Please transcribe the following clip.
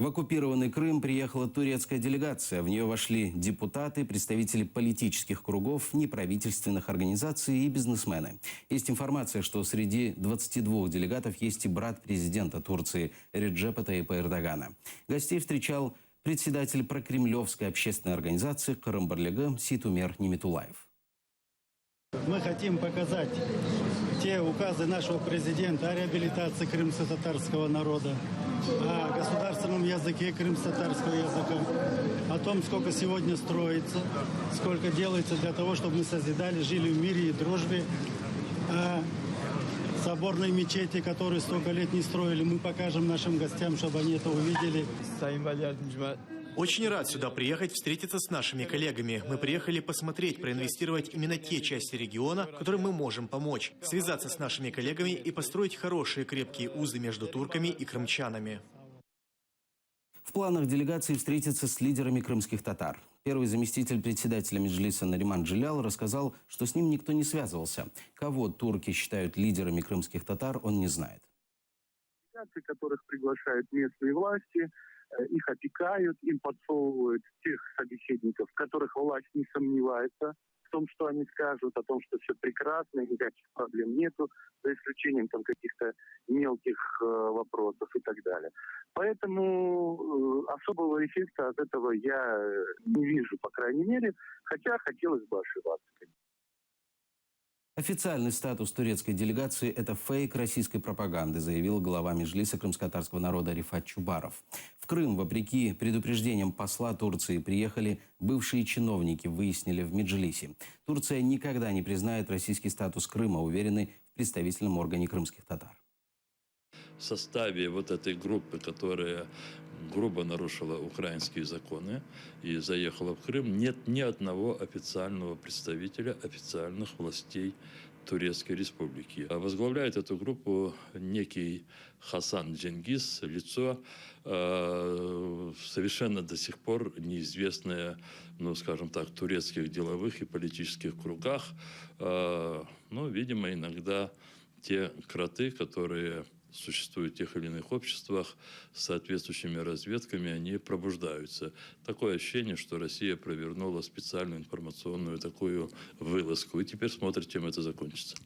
В оккупированный Крым приехала турецкая делегация. В нее вошли депутаты, представители политических кругов, неправительственных организаций и бизнесмены. Есть информация, что среди 22 делегатов есть и брат президента Турции Реджепа Тайипа Эрдогана. Гостей встречал председатель прокремлевской общественной организации Кырым-Бірлігі Ситумер Ниметулаев. Мы хотим показать те указы нашего президента о реабилитации крымско-татарского народа, о государственном языке крымско-татарского языка, о том, сколько сегодня строится, сколько делается для того, чтобы мы созидали, жили в мире и дружбе. О соборной мечети, которую столько лет не строили, мы покажем нашим гостям, чтобы они это увидели. Очень рад сюда приехать, встретиться с нашими коллегами. Мы приехали посмотреть, проинвестировать именно те части региона, которым мы можем помочь, связаться с нашими коллегами и построить хорошие крепкие узы между турками и крымчанами. В планах делегации встретиться с лидерами крымских татар. Первый заместитель председателя Меджлиса Нариман Джилял рассказал, что с ним никто не связывался. Кого турки считают лидерами крымских татар, он не знает. Делегации, которых приглашают местные власти, их опекают, им подсовывают тех собеседников, в которых власть не сомневается в том, что они скажут, о том, что все прекрасно, никаких проблем нету, за исключением там каких-то мелких вопросов и так далее. Поэтому особого эффекта от этого я не вижу, по крайней мере, хотя хотелось бы ошибаться. Официальный статус турецкой делегации – это фейк российской пропаганды, заявил глава Меджлиса крымско-татарского народа Рифат Чубаров. В Крым, вопреки предупреждениям посла Турции, приехали бывшие чиновники, выяснили в Меджлисе. Турция никогда не признает российский статус Крыма, уверены в представительном органе крымских татар. В составе вот этой группы, которая грубо нарушила украинские законы и заехала в Крым, нет ни одного официального представителя официальных властей Турецкой Республики. Возглавляет эту группу некий Хасан Дженгиз, лицо совершенно до сих пор неизвестное, ну, скажем так, в турецких деловых и политических кругах. Видимо, иногда те кроты, которые существуют в тех или иных обществах с соответствующими разведками, они пробуждаются. Такое ощущение, что Россия провернула специальную информационную такую вылазку. И теперь смотрит, чем это закончится.